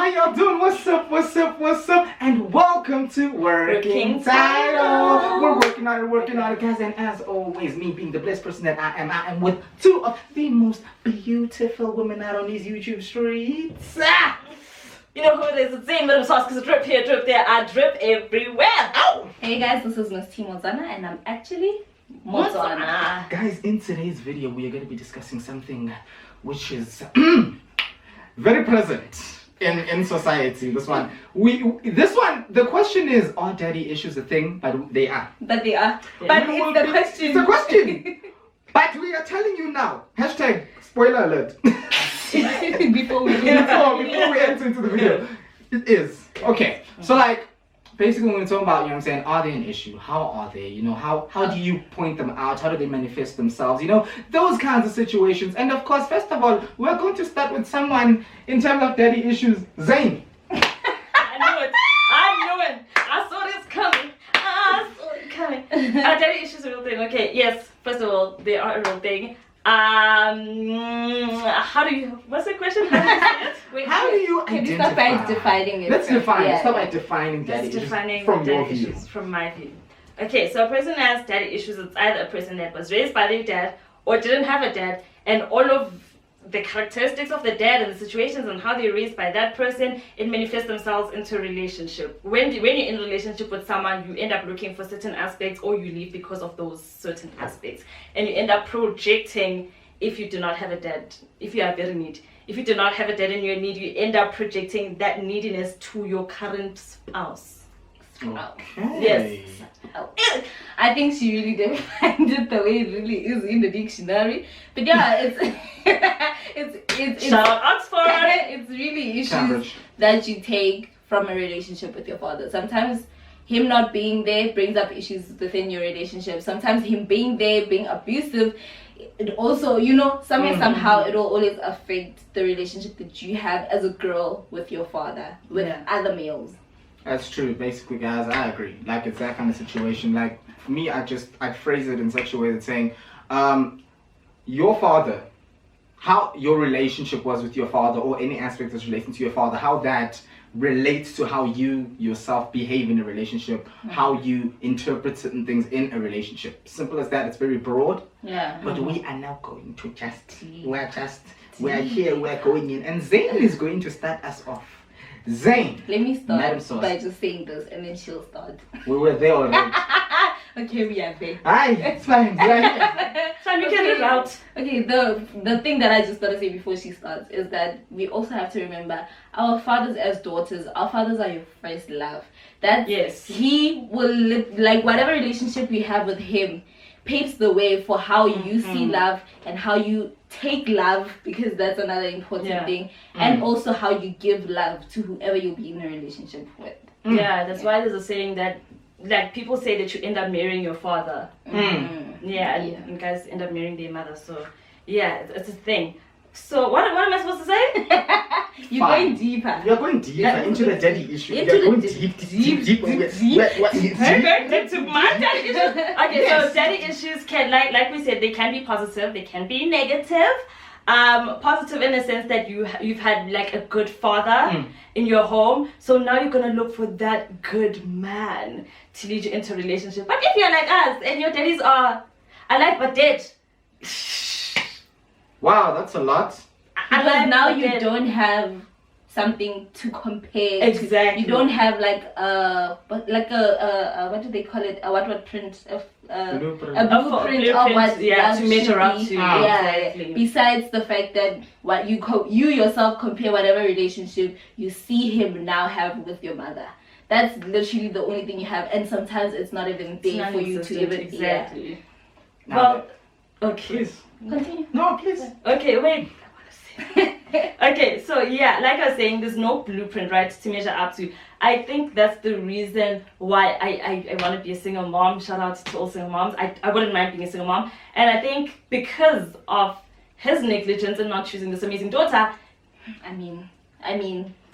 how y'all doing? What's up? What's up? What's up? And welcome to Working Title. We're working on it, guys. And as always, me being the blessed person that I am with two of the most beautiful women out on these YouTube streets. You know who it is? It's Zane Little Sauce, because drip here, drip there, I drip everywhere. Ow! Hey guys, this is Miss T Mozana and I'm actually Mozana. Guys, in today's video, we are going to be discussing something which is very present in society. The question is, are daddy issues a thing? But they are. But they are. Yeah. But it's the question. It's a question. But we are telling you now. Hashtag spoiler alert. before we enter into the video. It is. Okay. So basically when we're talking about, what I'm saying, are they an issue? How are they? How do you point them out? How do they manifest themselves? Those kinds of situations. And of course, first of all, we're going to start with someone in terms of daddy issues. Zane. I knew it. I saw this coming. Daddy issues is a real thing. Okay, yes. First of all, they are a real thing. What's the question? How do you say it? Wait, How do you can you identify? start by defining it? Let's define it. Yeah. Start by defining daddy Just issues defining from your daddy view. issues from my view. Okay, so a person has daddy issues. It's either a person that was raised by their dad or didn't have a dad, and all of the characteristics of the dad and the situations and how they're raised by that person, it manifests themselves into a relationship. When you're in a relationship with someone, you end up looking for certain aspects, or you leave because of those certain aspects, and you end up projecting. If you do not have a dad, if you are very needy, if you do not have a dad and you're needy, you end up projecting that neediness to your current spouse. Okay. Yes. I think she really defined it the way it really is in the dictionary. But yeah, it's Shout out Oxford. It's really issues Cambridge. that you take from a relationship with your father. Sometimes him not being there brings up issues within your relationship. Sometimes him being there, being abusive, it also, somehow it will always affect the relationship that you have as a girl with your father, with other males. That's true. Basically, guys, I agree. It's that kind of situation. For me, I'd phrase it in such a way that saying, your father, how your relationship was with your father, or any aspect that's relating to your father, how that relates to how you yourself behave in a relationship, how you interpret certain things in a relationship. Simple as that. It's very broad. Yeah. But we are now going to we're here, we're going in, and Zane is going to start us off. Zane. Let me Madam start Sauce. by just saying this and then she'll start. We were there already. Okay, we are there. Aye, it's fine. Right? So you can live out. Okay, the thing that I just gotta say before she starts is that we also have to remember our fathers as daughters, our fathers are your first love. That Yes. he will live, whatever relationship you have with him paves the way for how you see love and how you take love, because that's another important thing, and also how you give love to whoever you'll be in a relationship with. Yeah, that's why there's a saying that people say that you end up marrying your father. Yeah, and guys end up marrying their mother. So yeah, it's a thing. So what am I supposed to say? You're Fine. going deeper. You're going deeper into the daddy issue. Into You're the going deep. deep. Into my daddy issues. Okay, Yes. so daddy issues can, like we said, they can be positive, they can be negative. Positive in the sense that you've had a good father in your home, so now you're gonna look for that good man to lead you into a relationship. But if you're like us and your daddies are alive but dead, Wow, that's a lot. Because now you dead. don't have something to compare. Exactly. You don't have what do they call it? What print of Blueprint. a blueprint of what to love measure should up be. to. Yeah. Exactly. Besides the fact that what you yourself compare whatever relationship you see him now have with your mother. That's literally the only thing you have, and sometimes it's not even there for you to even exactly. Now Well, okay. Please. Continue. No, please. Okay, wait. Okay, so yeah, like I was saying, there's no blueprint, right, to measure up to. I think that's the reason why I want to be a single mom. Shout out to all single moms. I wouldn't mind being a single mom. And I think because of his negligence and not choosing this amazing daughter, I mean,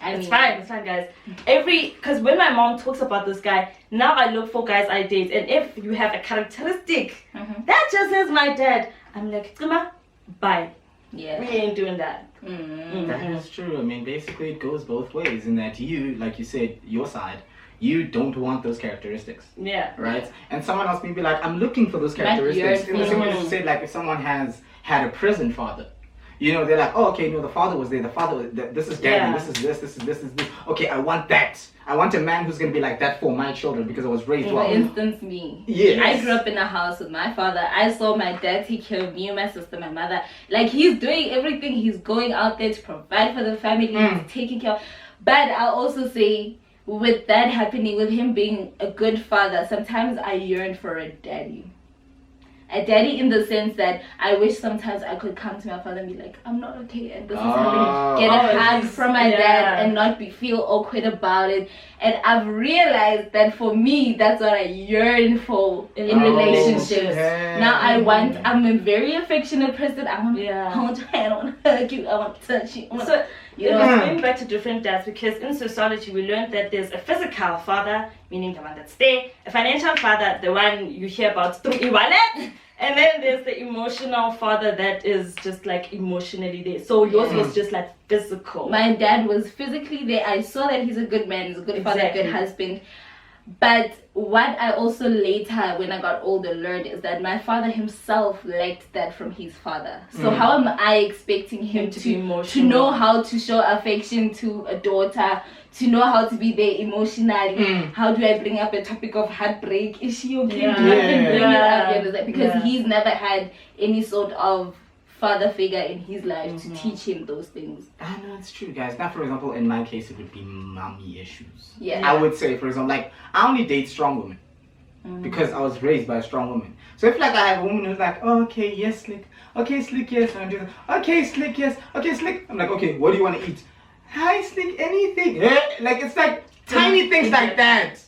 it's fine, guys. Because when my mom talks about this guy, now I look for guys I date, and if you have a characteristic that just is my dad, I'm like, Tsuma, bye. yeah. We ain't doing that. That is true. I mean, basically, it goes both ways in that you, like you said, your side, you don't want those characteristics, Yeah. right? And someone else may be like, I'm looking for those characteristics. In the same way as you said, like, if someone has had a prison father, you know, they're like, oh, okay, no, the father was there. The father, this is daddy. Yeah. This is this. Okay, I want that. I want a man who's gonna be like that for my children because I was raised For well. instance, me. Yes. I grew up in a house with my father. I saw my dad take care of me and my sister, my mother. Like, he's doing everything. He's going out there to provide for the family. He's taking care of. But I also say, with that happening, with him being a good father, sometimes I yearn for a daddy. A daddy in the sense that I wish sometimes I could come to my father and be like, I'm not okay, and this is happening. Get a hug from my dad and not feel awkward about it. And I've realized that for me, that's what I yearn for in relationships. okay. Now I'm a very affectionate person. I want to hand, I want to hug you, I want to touch you. So, You it know? was going back to different dads because in sociology we learned that there's a physical father, meaning the one that's there, a financial father, the one you hear about through e-wallet, and then there's the emotional father that is just like emotionally there. So yours was just like physical. My dad was physically there. I saw that he's a good man, he's a good father, a good husband. But what I also later, when I got older, learned is that my father himself lacked that from his father. So how am I expecting him to be to emotional. know how to show affection to a daughter, to know how to be there emotionally? How do I bring up a topic of heartbreak? Is she okay? Yeah. Do I even bring it up? Yeah. You understand? Because he's never had any sort of father figure in his life to teach him those things. I know it's true, guys. Now, for example, in my case, it would be mommy issues. Yeah. I would say, for example, like, I only date strong women because I was raised by a strong woman. So if, like, I have a woman who's like, oh, okay, yes, Slick. Okay, Slick, yes. And I do that. Okay, Slick, yes. Okay, Slick. I'm like, okay, what do you want to eat? Hi, Slick, anything. Like, it's like tiny things like that.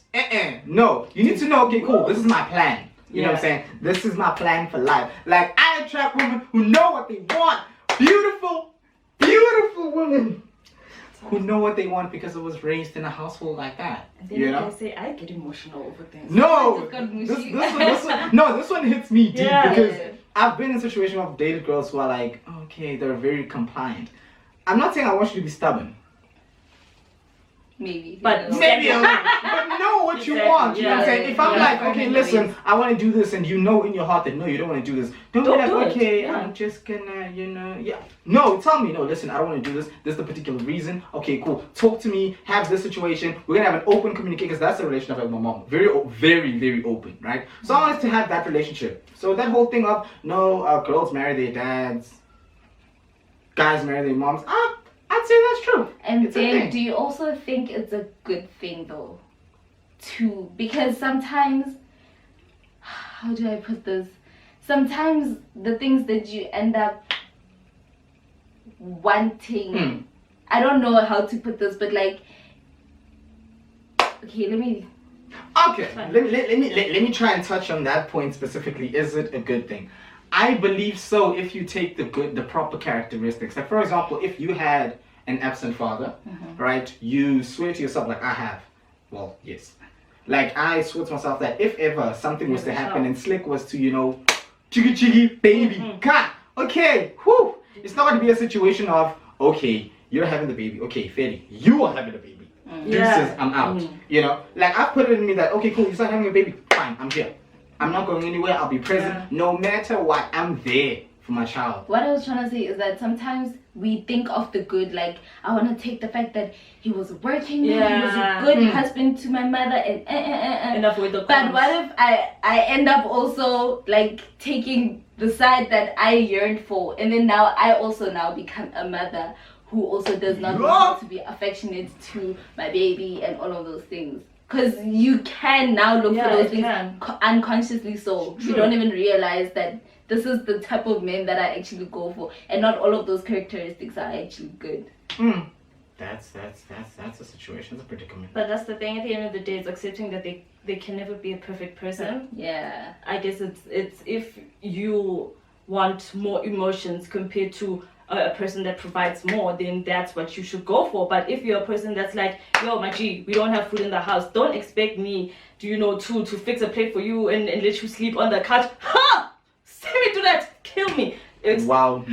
No, you need to know, okay, cool, this is my plan. You know what I'm saying? This is my plan for life. Like, I attract women who know what they want. Beautiful, beautiful women who know what they want because I was raised in a household like that. And then You know? I say I get emotional over things. No, just got this one hits me deep Yeah. because I've been in a situation where I've dated girls who are like, okay, they're very compliant. I'm not saying I want you to be stubborn. Maybe. But Maybe a little, but know what you Exactly, want. You know what I'm yeah, saying? If I'm yeah. like, okay, Yeah. listen, I want to do this, and you know in your heart that no, you don't want to do this, don't be Don't like, do it, okay, yeah. I'm just gonna, No, tell me, no, listen, I don't want to do this. This is the particular reason. Okay, cool. Talk to me. Have this situation. We're gonna have an open communication because that's the relationship I have with my mom. Very, very open, right? So I want us to have that relationship. So that whole thing of no, girls marry their dads, guys marry their moms. I'd say that's true. And It's a then, thing. do you also think it's a good thing though? Because sometimes, how do I put this? Sometimes the things that you end up wanting, I don't know how to put this, but like, okay, let me. Okay, let me try and touch on that point specifically. Is it a good thing? I believe so if you take the proper characteristics. Like, for example, if you had an absent father, right, you swear to yourself, like I have. Well, yes. Like, I swear to myself that if ever something was to happen and Slick was to, chiggy, baby, cut, okay, whew. It's not going to be a situation of, okay, you're having the baby, okay, Feli, you are having the baby. Deuces, I'm out. Like, I've put it in me that, okay, cool, you start having a baby, fine, I'm here. I'm not going anywhere. I'll be present no matter what. I'm there for my child. What I was trying to say is that sometimes we think of the good, like I want to take the fact that he was working, he was a good husband to my mother, and Enough with the But cons. what if I end up also like taking the side that I yearned for, and then now I also now become a mother who also does not know how to be affectionate to my baby and all of those things. Because you can now look for those things unconsciously, so you don't even realize that this is the type of men that I actually go for, and not all of those characteristics are actually good. That's a situation. That's a predicament. But that's the thing. At the end of the day, it's accepting that they can never be a perfect person. Yeah. I guess it's if you want more emotions compared to a person that provides more, then that's what you should go for. But if you're a person that's like, yo, my G, we don't have food in the house, don't expect me to fix a plate for you and let you sleep on the couch. Ha! See me do that, kill me. Wow.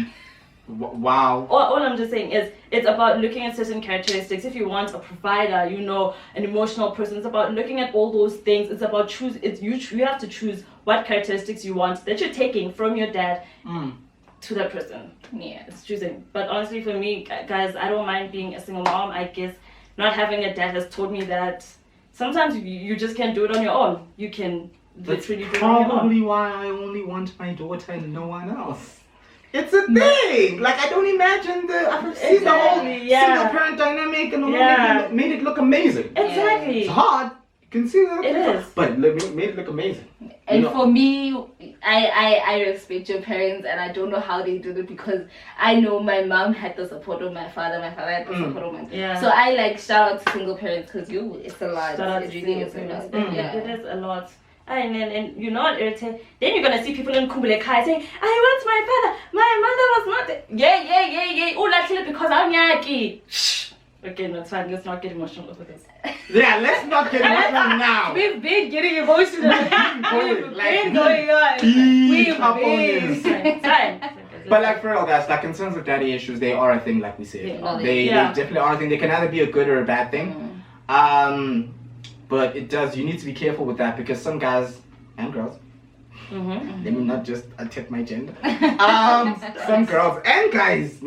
Wow. All I'm just saying is it's about looking at certain characteristics. If you want a provider, you know, an emotional person, it's about looking at all those things. It's about you have to choose what characteristics you want that you're taking from your dad to that person. Yeah. It's choosing. But honestly, for me, guys, I don't mind being a single mom. I guess not having a dad has taught me that sometimes you just can't do it on your own. You can That's literally do it on your own. probably why I only want my daughter and no one else. It's a thing. Like, I don't imagine I've seen the whole Exactly, yeah. single parent dynamic and Yeah. made it look amazing. Exactly. It's hard. You can see that. It is. But made it look amazing. And You know- for me, I respect your parents, and I don't know how they did it because I know my mom had the support of my father had the support of my Yeah. So I like shout out to single parents because it's a lot. Shout out It to really single is a parents. lot. It Yeah. is a lot. And you're not irritated. Then you're gonna see people in Kumbule Kai saying, I want my father. My mother was not there. Yeah. Oh, actually, because I'm Yaki. Shh. Okay, no, it's fine. Let's not get emotional over this. Yeah, let's not get emotional now. We've been getting emotional. Going, like, been going on. We've up on been. this. It's fine. But like for real, guys, like in terms of daddy issues, they are a thing, like we said. Yeah. They definitely are a thing. They can either be a good or a bad thing. But you need to be careful with that because some guys and girls, let me not just tip my gender. Some girls and guys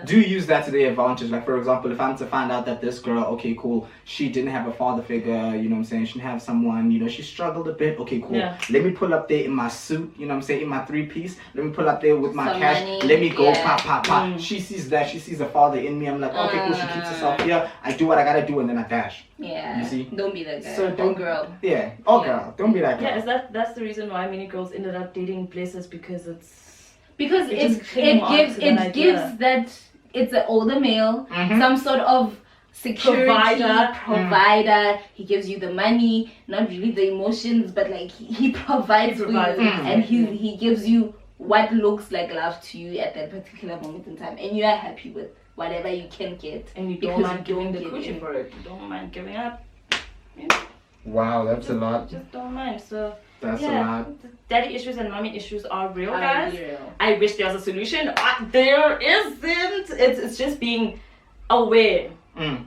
do use that to their advantage. Like for example, if I'm to find out that this girl, okay, cool, she didn't have a father figure, you know what I'm saying, she didn't have someone, you know, she struggled a bit, okay, cool. Yeah. Let me pull up there in my suit, you know what I'm saying, in my 3-piece. Let me pull up there with my Some cash. money, Let me go yeah. pop. She sees that, she sees a father in me. I'm like, okay, cool, she keeps herself here. I do what I gotta do and then I dash. Yeah. You see? Don't be that guy. So Or don't- girl. Yeah. Oh girl, don't be that girl. Yeah, that's the reason why many girls ended up dating places because it's Because It it just came on gives to that it idea. gives that it's an older male, Mhm. some sort of security Provider. He gives you the money, not really the emotions, but like he provides, He provides, for you, Mhm. and he gives you what looks like love to you at that particular moment in time, and you are happy with whatever you can get, and you because don't mind giving the get coochie it. for it. You don't mind giving up. You know, Wow, that's a lot. just don't mind. So That's a yeah, lot. daddy issues and mommy issues are real, Are guys. real. I wish there was a solution. There isn't. It's just being aware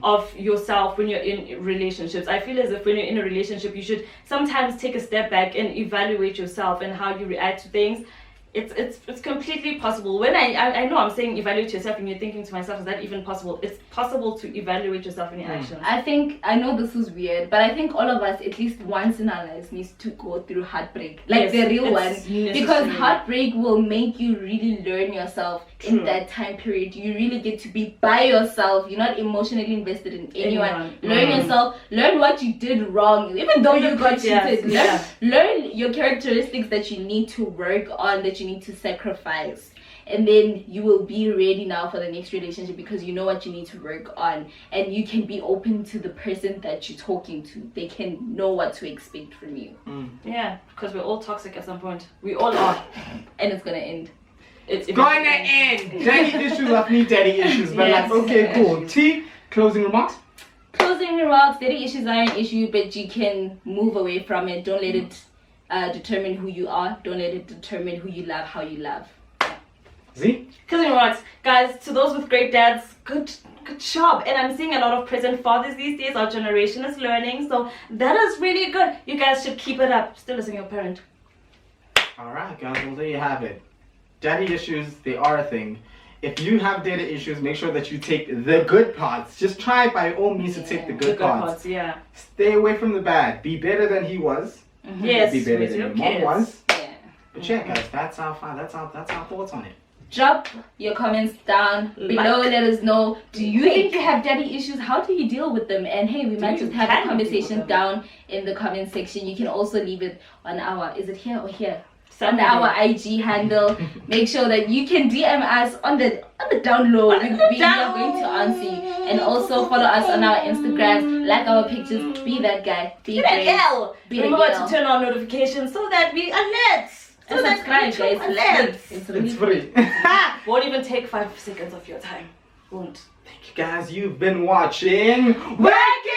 of yourself when you're in relationships. I feel as if when you're in a relationship, you should sometimes take a step back and evaluate yourself and how you react to things. It's completely possible. When I know I'm saying evaluate yourself and you're thinking to myself, is that even possible? It's possible to evaluate yourself in your actions. I know this is weird, but I think all of us at least once in our lives needs to go through heartbreak, like Yes, the real it's one, necessary. because heartbreak will make you really learn yourself True. in that time period. You really get to be by yourself. You're not emotionally invested in anyone. Learn yourself. Learn what you did wrong, even though you got cheated. Yes, Learn your characteristics that you need to work on, that you need to sacrifice. And then you will be ready now for the next relationship because you know what you need to work on, and you can be open to the person that you're talking to. They can know what to expect from you, Yeah, because we're all toxic at some point. We all are. and it's gonna end. It's Going to end. Daddy issues of me, daddy issues. But Yes. like, okay, cool. T, closing remarks? Closing remarks: daddy issues are an issue, but you can move away from it. Don't let it determine who you are. Don't let it determine who you love, how you love. Z? Closing remarks, guys. To those with great dads, good job. And I'm seeing a lot of present fathers these days. Our generation is learning, so that is really good. You guys should keep it up. Still as a single parent. Alright, guys, well, there you have it. Daddy issues, they are a thing. If you have daddy issues, make sure that you take the good parts. Just try by all means to take the The good parts. yeah. Stay away from the bad. Be better than he was. Yes, Be better with than your your mom kids. was. Yeah. But yeah, guys, that's our thoughts on it. Drop your comments down below. Let us know. Do you think you have daddy issues? How do you deal with them? And hey, we might you just have can a deal conversation with them. down in the comment section. You can also leave it on our, is it here or here? On Somewhere. our IG handle. Make sure that you can DM us on the down low. We are going to answer you. And also follow us on our Instagram. Like our pictures. Be that guy. Be Hit that great. bell. Be the Remember girl. to turn on notifications so that we alert. So And that subscribe, YouTube guys. alerts. It's really It's free. Won't even take 5 seconds of your time. Won't. Thank you guys, you've been watching Wacky